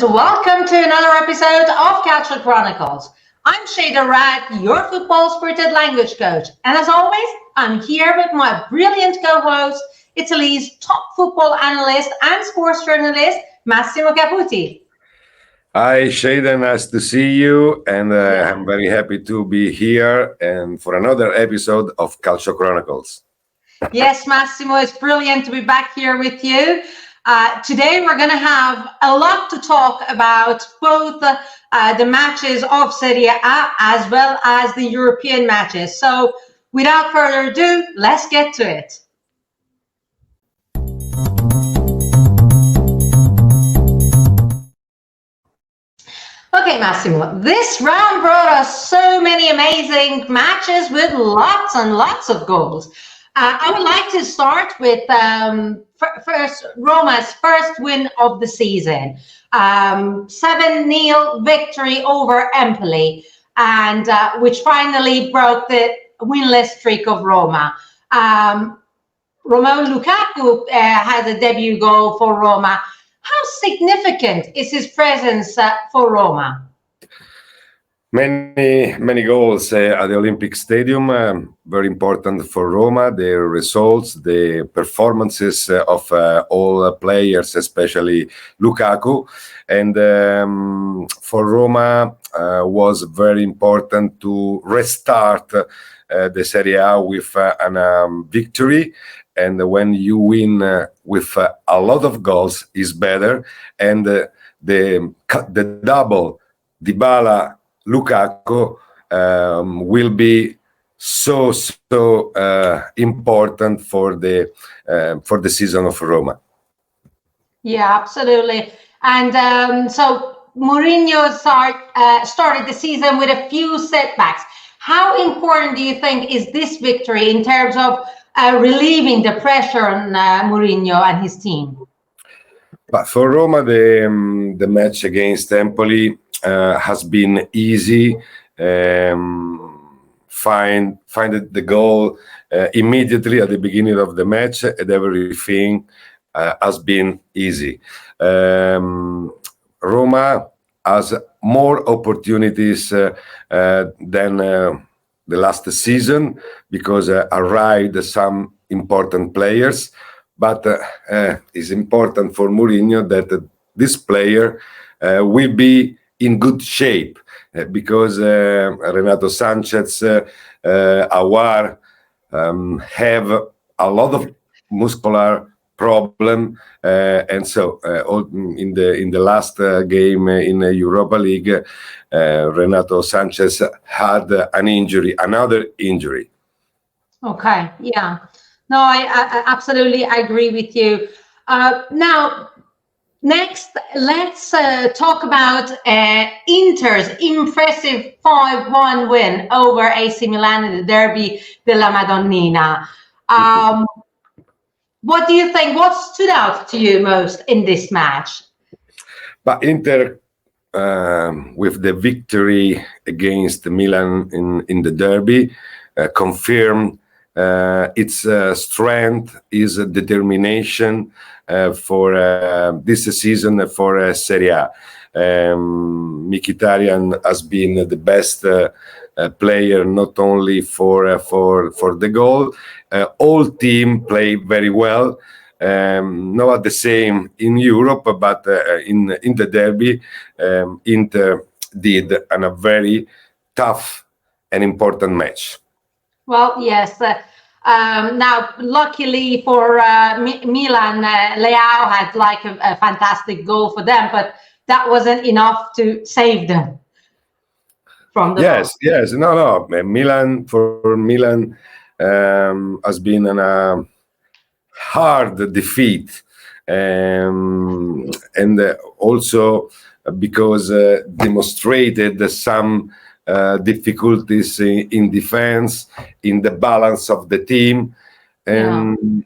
and welcome to another episode of Calcio Chronicles. I'm Sheida Rad, your football spirited language coach, and as always, I'm here with my brilliant co-host, Italy's top football analyst and sports journalist, Massimo Caputi. Hi, Sheida, nice to see you, and I'm very happy to be here and for another episode of Calcio Chronicles. Yes, Massimo, it's brilliant to be back here with you. Today, we're going to have a lot to talk about, both the matches of Serie A as well as the European matches. So, without further ado, let's get to it. Okay, Massimo, this round brought us so many amazing matches with lots and lots of goals. I would like to start with first Roma's first win of the season, 7-0 victory over Empoli, and which finally broke the winless streak of Roma. Romelu Lukaku had a debut goal for Roma. How significant is his presence for Roma? Many goals at the Olympic Stadium, very important for Roma. The results, the performances of all players, especially Lukaku. And for Roma was very important to restart the Serie A with a victory. And when you win with a lot of goals is better. And the double Dybala Lukaku will be so important for the season of Roma. Yeah, absolutely. And so Mourinho started the season with a few setbacks. How important do you think is this victory in terms of relieving the pressure on Mourinho and his team? But for Roma, the match against Empoli has been easy. Find the goal immediately at the beginning of the match, and everything has been easy. Roma has more opportunities than the last season because arrived some important players. But it's important for Mourinho that this player will be in good shape because Renato Sanchez, Aouar have a lot of muscular problem, and so in the last game in Europa League, Renato Sanchez had another injury. Okay, yeah. No, I absolutely agree with you. Now, next, let's talk about Inter's impressive 5-1 win over AC Milan in the Derby della Madonnina. What do you think? What stood out to you most in this match? But Inter, with the victory against Milan in the Derby, confirmed its strength, its determination for this season for Serie A. Mkhitaryan has been the best player, not only for the goal. All team play very well. Not the same in Europe, but in the Derby, Inter did a very tough and important match. Well, yes. Now, luckily for Milan, Leao had like a fantastic goal for them, but that wasn't enough to save them from the Yes. No. Milan has been a hard defeat, and also because demonstrated some difficulties in defense, in the balance of the team, and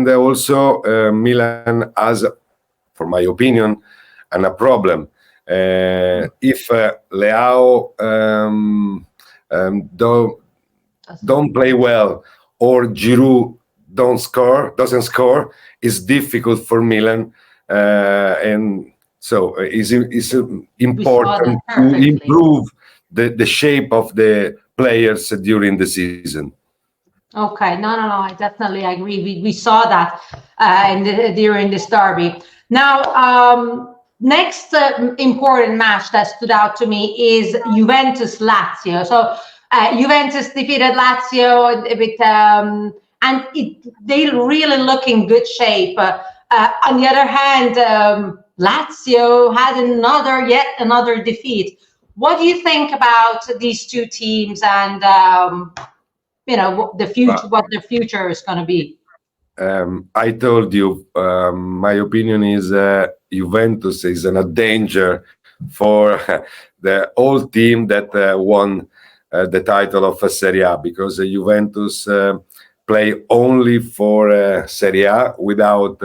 also Milan has, for my opinion, a problem. If Leao don't play well, or Giroud doesn't score, it's difficult for Milan, and So it's We saw that important to perfectly. improve the shape of the players during the season. Okay, no, I definitely agree. We saw that during this derby. Now, next important match that stood out to me is Juventus Lazio. So Juventus defeated Lazio with, and they really look in good shape. On the other hand, Lazio had yet another defeat. What do you think about these two teams and? What the future, what their future is going to be? I told you, my opinion is Juventus is in a danger for the whole team that won the title of Serie A, because Juventus play only for Serie A without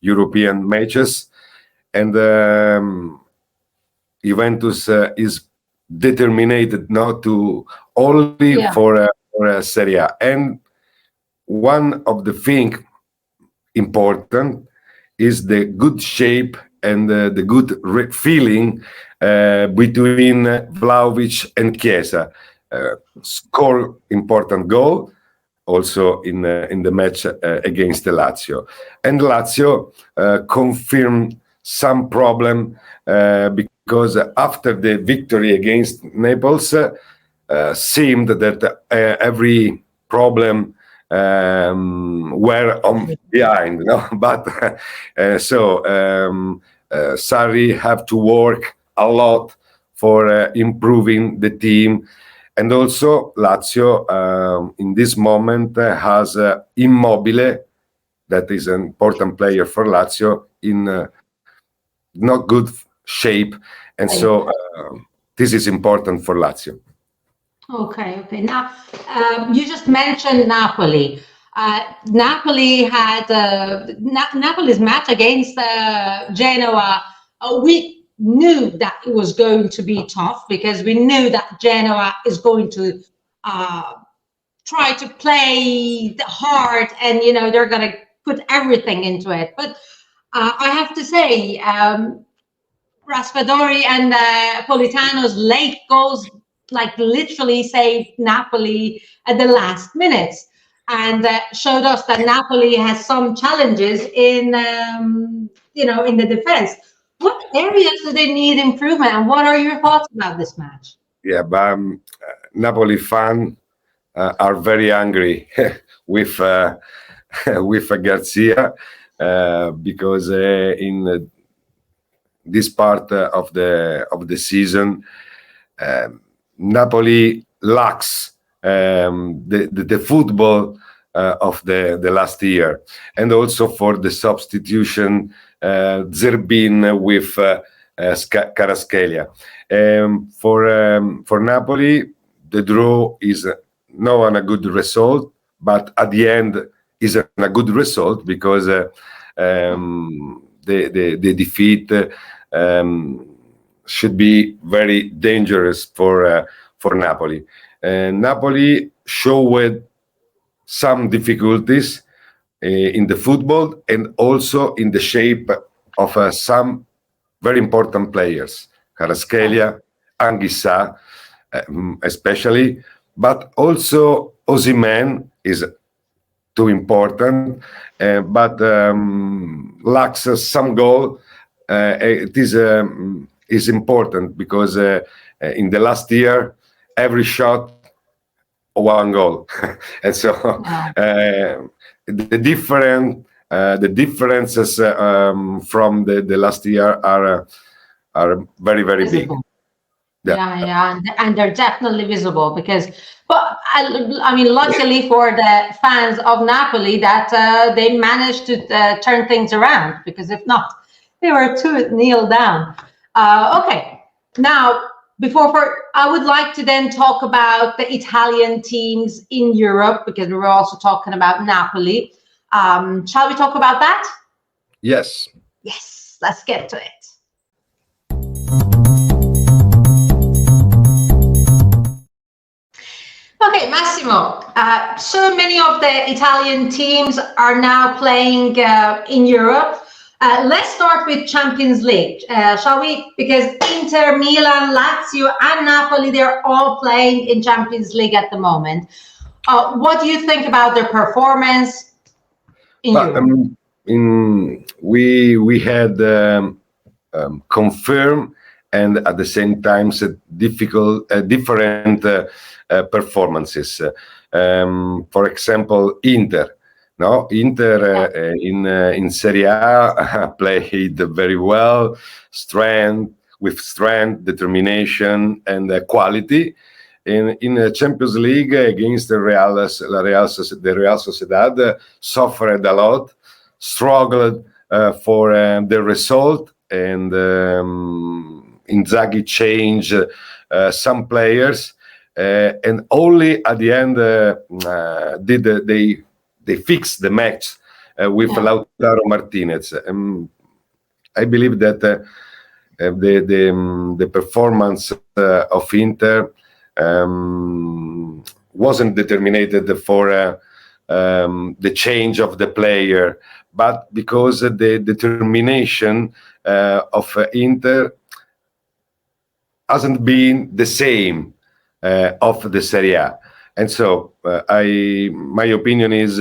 European matches, and Juventus is determined not to only for Serie A. And one of the things important is the good shape and the good feeling between Vlahovic and Chiesa. Score important goal also in the match against the Lazio. And Lazio confirmed some problem because after the victory against Naples, seemed that every problem were on behind, but Sarri have to work a lot for improving the team. And also Lazio in this moment has Immobile, that is an important player for Lazio, in not good shape, and so this is important for Lazio. Okay. Now, you just mentioned Napoli. Napoli had Napoli's match against Genoa. We knew that it was going to be tough because we knew that Genoa is going to try to play hard, and they're going to put everything into it. But I have to say, Raspadori and Politano's late goals literally saved Napoli at the last minutes, and showed us that Napoli has some challenges in in the defense. What areas do they need improvement, and what are your thoughts about this match? Yeah, but Napoli fans are very angry with with Garcia because in this part of the season, Napoli lacks the football of the last year, and also for the substitution Zerbin with Kvaratskhelia. For Napoli, the draw is not a good result, but at the end is a good result because the defeat should be very dangerous for Napoli. Napoli showed some difficulties in the football and also in the shape of some very important players, Kvaratskhelia, Anguissa, especially, but also Osimhen is too important, but lacks some goal. It is important because in the last year, every shot, one goal, and so the differences from the last year are very visible. big. Yeah, and they're definitely visible but I mean, luckily for the fans of Napoli that they managed to turn things around, because if not, they were 2-0 down. Okay, now I would like to then talk about the Italian teams in Europe, because we were also talking about Napoli. Shall we talk about that? Yes. Yes, let's get to it. Okay, Massimo, so many of the Italian teams are now playing in Europe. Let's start with Champions League, shall we? Because Inter, Milan, Lazio, and Napoli, they're all playing in Champions League at the moment. What do you think about their performance in Europe? We had confirmed and at the same time different performances. For example, Inter. No, Inter in Serie A played very well, strength, determination, and quality. In the Champions League against the Real Sociedad suffered a lot, struggled for the result, and Inzaghi changed some players, and only at the end did they fixed the match with Lautaro Martinez. I believe that the performance of Inter wasn't determined for the change of the player, but because the determination of Inter hasn't been the same of the Serie A. And so my opinion is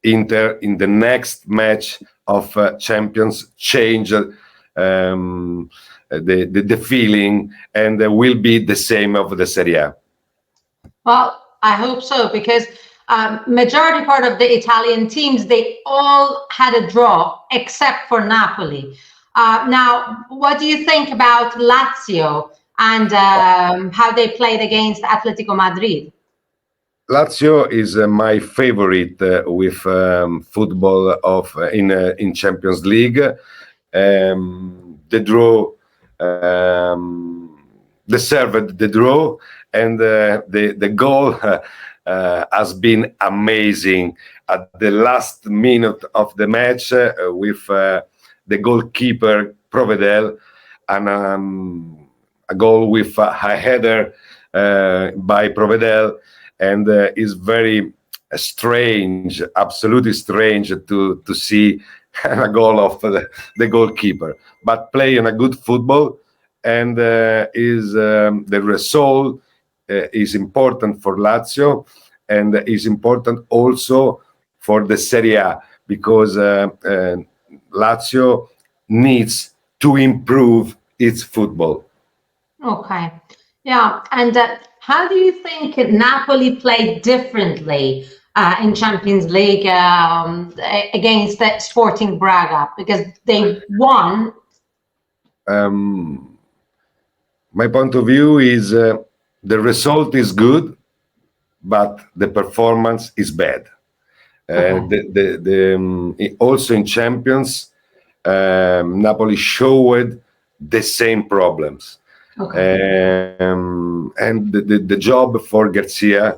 Inter in the next match of Champions change the feeling and will be the same of the Serie A. Well, I hope so, because majority part of the Italian teams, they all had a draw except for Napoli. Now, what do you think about Lazio and how they played against Atletico Madrid? Lazio is my favorite with football of in Champions League. The draw deserved the draw, and the goal has been amazing at the last minute of the match with the goalkeeper Provedel, and a goal with a header by Provedel. And is very strange, absolutely strange to see a goal of the goalkeeper. But playing a good football, and is the result is important for Lazio, and is important also for the Serie A, because Lazio needs to improve its football. Okay, yeah, and how do you think Napoli played differently in Champions League against Sporting Braga? Because they won. My point of view is the result is good, but the performance is bad. Also in Champions, Napoli showed the same problems. Okay. And the job for Garcia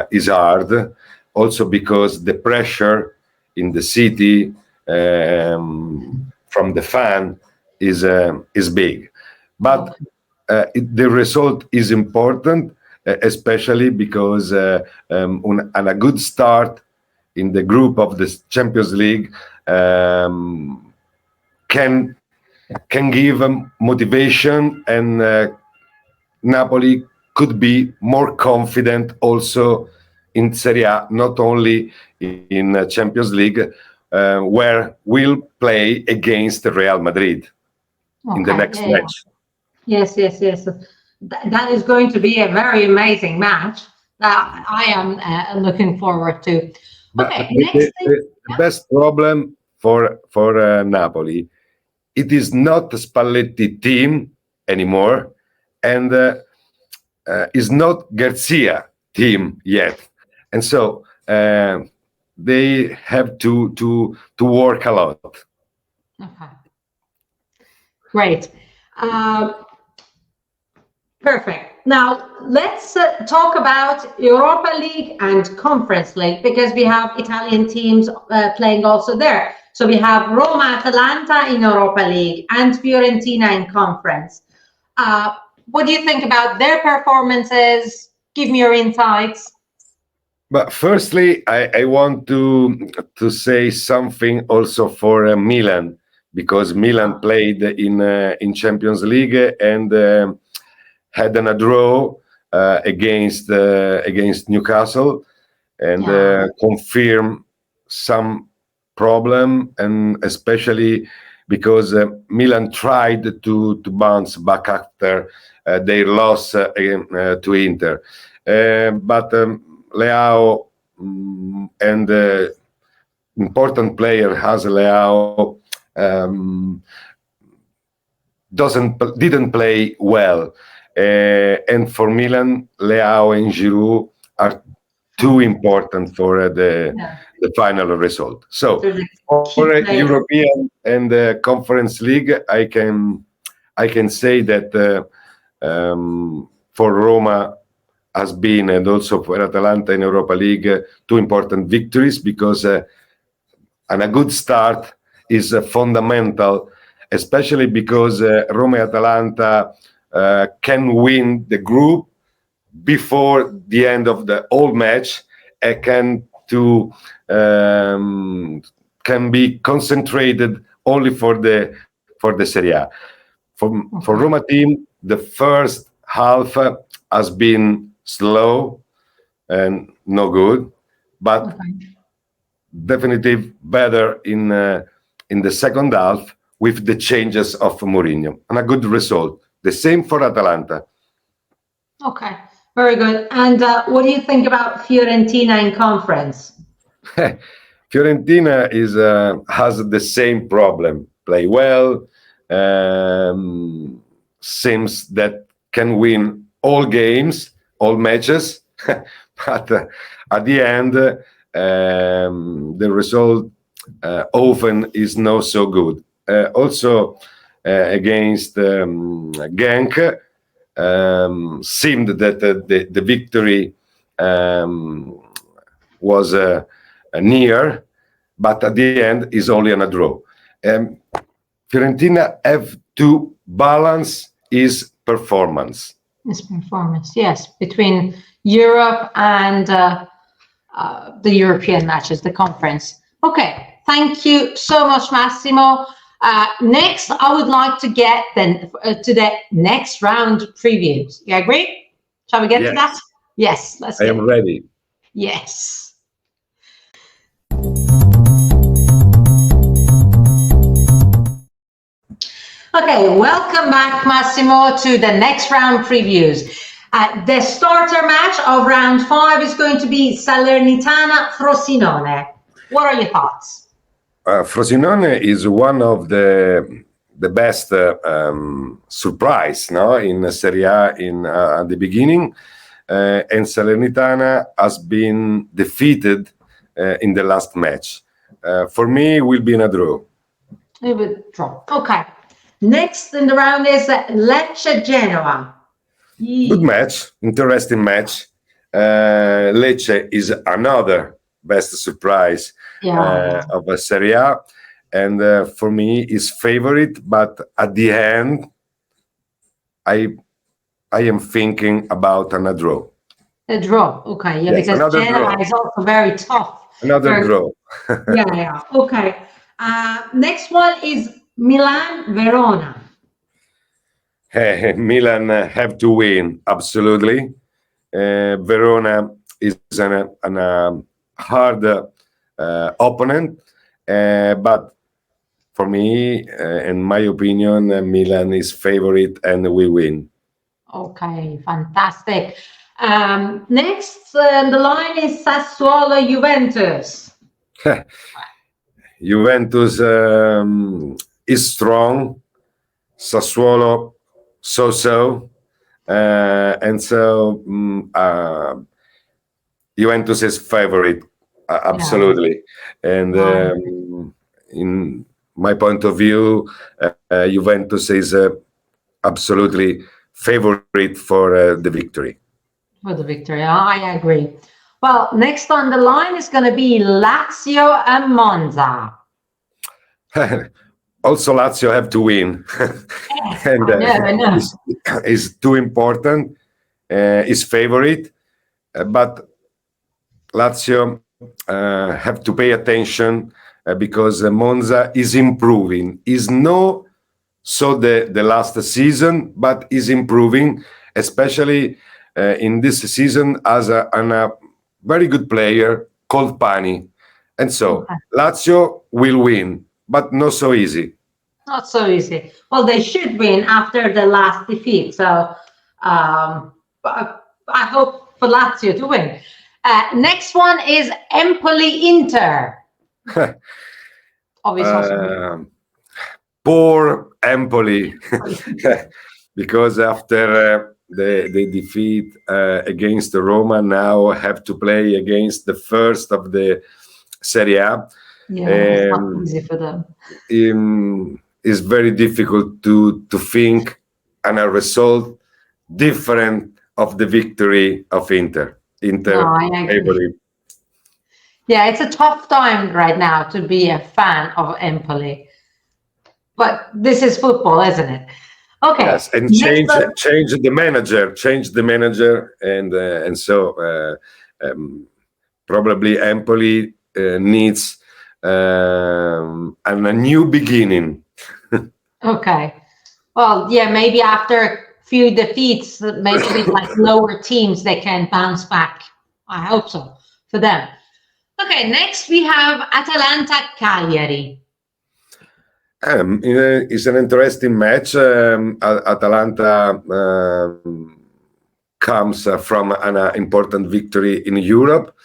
is hard, also because the pressure in the city from the fan is big. But the result is important, especially because on a good start in the group of the Champions League can give motivation, and Napoli could be more confident also in Serie A, not only in Champions League, where we'll play against Real Madrid in the next match. Yes. That is going to be a very amazing match that I am looking forward to. Okay, next thing. The best problem for Napoli, it is not the Spalletti team anymore, and is not Garcia team yet, and so they have to work a lot. Okay, great, perfect. Now let's talk about Europa League and Conference League, because we have Italian teams playing also there. So we have Roma, Atalanta in Europa League, and Fiorentina in Conference. What do you think about their performances? Give me your insights. But firstly, I want to say something also for Milan, because Milan played in Champions League and had a draw against Newcastle, and Yeah. confirm some problem, and especially because Milan tried to bounce back after their loss to Inter. But Leao and important player as Leao didn't play well, and for Milan, Leao and Giroud are too important for Yeah. the final result. So So the for key player. European and Conference League, I can say that for Roma has been, and also for Atalanta in Europa League, two important victories, because and a good start is fundamental, especially because Roma and Atalanta can win the group before the end of the whole match, and can be concentrated only for the Serie A. For Roma team, the first half has been slow and no good, but Okay. definitely better in the second half with the changes of Mourinho, and a good result. The same for Atalanta. Okay. Very good. And what do you think about Fiorentina in conference? Fiorentina has the same problem. Play well, seems that can win all games, all matches, but at the end, the result often is not so good. Also, against Genk, seemed that the victory was near, but at the end is only on a draw. Fiorentina have to balance his performance. This performance, yes, between Europe and the European matches, the conference. Okay, thank you so much, Massimo. Next, I would like to get then to the next round previews. You agree? Shall we get to that? Yes, let's I get am ready. Yes. Okay, welcome back, Massimo, to the next round previews. The starter match of round 5 is going to be Salernitana-Frosinone. What are your thoughts? Frosinone is one of the best surprise, no, in Serie A at the beginning, and Salernitana has been defeated in the last match. For me, it will be in a draw. We would draw. Okay. Next in the round is Lecce-Genoa. Good match, interesting match. Lecce is another best surprise of a Serie A, and for me is favorite. But at the end, I am thinking about a draw. A draw, okay, yeah, Yes, because Genoa draw. is also very tough. Another draw. Yeah, okay. Next one is Milan-Verona. Milan have to win, absolutely. Verona is an hard opponent, but for me, in my opinion, Milan is favorite and we win. Okay, fantastic. Next, the line is Sassuolo-Juventus. Juventus is strong. Sassuolo so-so. And so Juventus is favorite, absolutely. And in my point of view, Juventus is absolutely favorite for the victory. For the victory, I agree. Well, next on the line is going to be Lazio and Monza. Also, Lazio have to win, and is too important. Is favorite, but Lazio have to pay attention because Monza is improving. Is no so the last season, but is improving, especially in this season as a very good player called Pani. And so Okay. Lazio will win, but not so easy. Not so easy. Well, they should win after the last defeat. So I hope for Lazio to win. Next one is Empoli Inter. Obviously. Poor Empoli, because after the defeat against Roma, now have to play against the first of the Serie A. Yeah, it's not easy for them. It's very difficult to think on a result different of the victory of Inter. No, I agree. Empoli. Yeah, it's a tough time right now to be a fan of Empoli. But this is football, isn't it? Okay. Yes, and change the manager, and so probably Empoli needs a new beginning. Okay. Well, yeah, maybe after a few defeats, maybe with like lower teams, they can bounce back. I hope so for them. Okay, next we have Atalanta Cagliari. It's an interesting match. Atalanta comes from an important victory in Europe,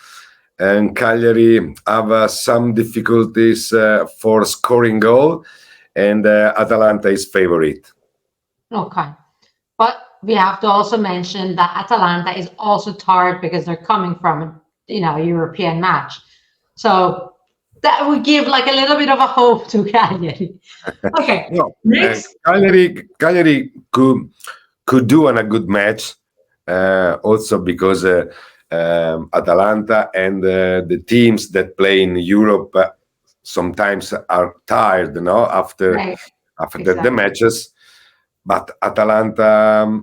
and Cagliari have some difficulties for scoring goal, and Atalanta is favorite. Okay. But we have to also mention that Atalanta is also tired because they're coming from, a European match. So that would give like a little bit of a hope to Cagliari. Okay. No, next. Cagliari could do a good match, also because Atalanta and the teams that play in Europe sometimes are tired, after Exactly. the matches. But Atalanta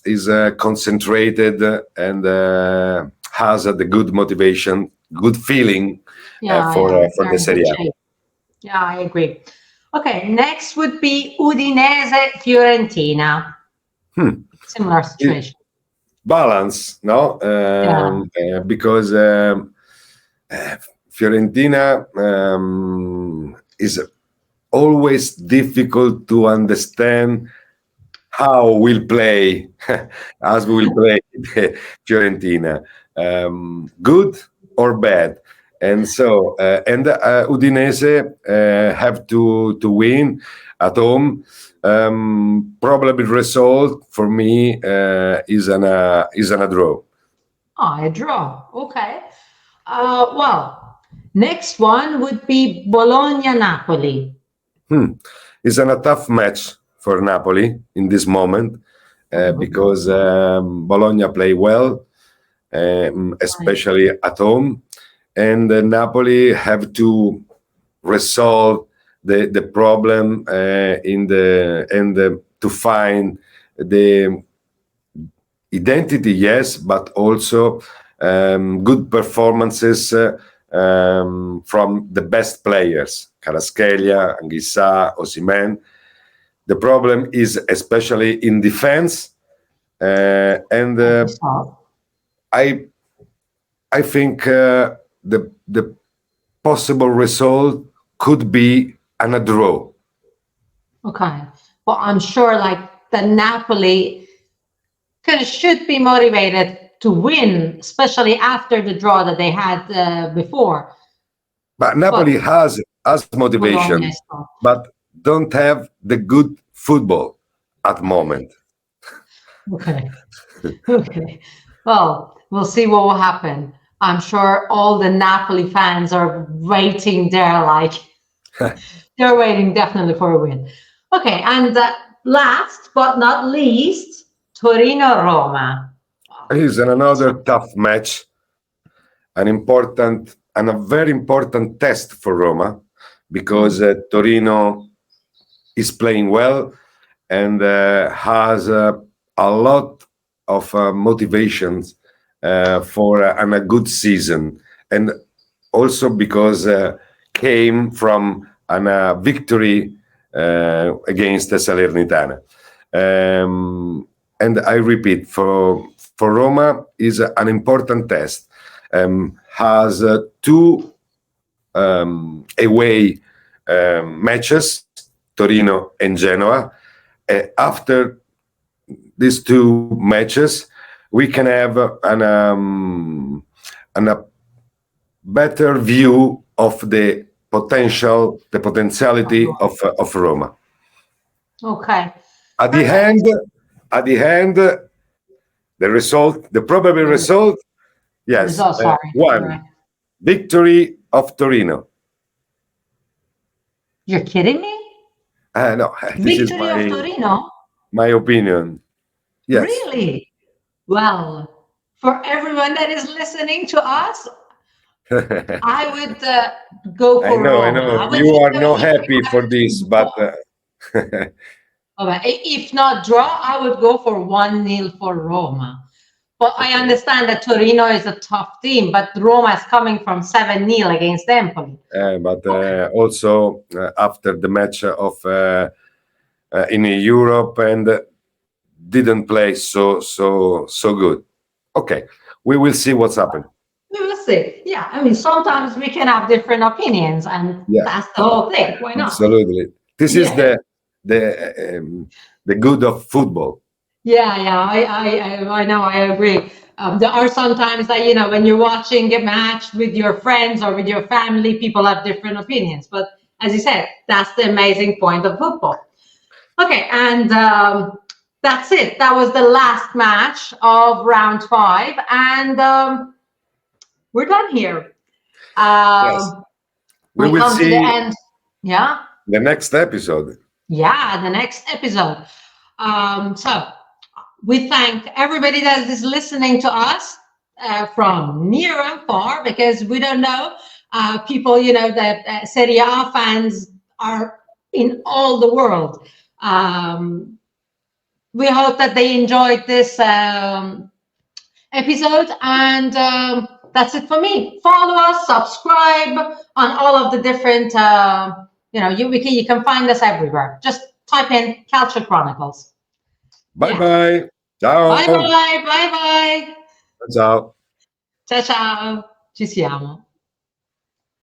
is concentrated and has the good motivation, good feeling for the Serie A. Yeah, I agree. Okay, next would be Udinese Fiorentina. Similar situation. Balance, no? Because Fiorentina is always difficult to understand how we'll play as we will play Fiorentina, good or bad. And so Udinese have to win at home. Probably result for me is a draw. A draw. Okay. Well, next one would be Bologna-Napoli. It's a tough match for Napoli in this moment because Bologna play well, especially at home, and Napoli have to resolve the problem to find the identity, yes, but also good performances from the best players, Kvaratskhelia, Anguissa, Osimhen. The problem is especially in defense, and I think the possible result could be a draw. Okay. Well, I'm sure like the Napoli should be motivated to win, especially after the draw that they had before. But Napoli has motivation, but don't have the good football at the moment. Okay. Okay. Well, we'll see what will happen. I'm sure all the Napoli fans are waiting there, like they're waiting definitely for a win. Okay, and last but not least, Torino-Roma. It's another tough match, a very important test for Roma, because Torino is playing well and has a lot of motivations for a good season, and also because came from a victory against the Salernitana. And I repeat, for Roma is an important test. Has two away matches, Torino and Genoa. After these two matches, we can have a better view of the potentiality of Roma. Okay. At the end, the result, the probable result, yes, one victory of Torino. You're kidding me? No, this is Victory of Torino? my opinion. Yes. Really? Well, for everyone that is listening to us, I would go for Roma. I know. You are not happy for this, but if not draw, I would go for 1-0 for Roma. But I understand that Torino is a tough team, but Roma is coming from 7-0 against Empoli. But also after the match of in Europe and didn't play so good. Okay, we will see what's happened. We will see. Yeah, I mean, sometimes we can have different opinions, and that's the whole thing. Why not? Absolutely. This is the good of football. Yeah, I know, I agree. There are sometimes that, when you're watching a match with your friends or with your family, people have different opinions. But as you said, that's the amazing point of football. Okay, and that's it. That was the last match of round 5, and we're done here. Yes. We will come see to the end. Yeah. The next episode. Yeah, the next episode. So we thank everybody that is listening to us from near and far, because we don't know people, that Serie A fans are in all the world. We hope that they enjoyed this episode, and that's it for me. Follow us, subscribe on all of the different, you can find us everywhere. Just type in Calcio Chronicles. Bye. Ciao. Bye. Ciao. Ciao. Ci siamo.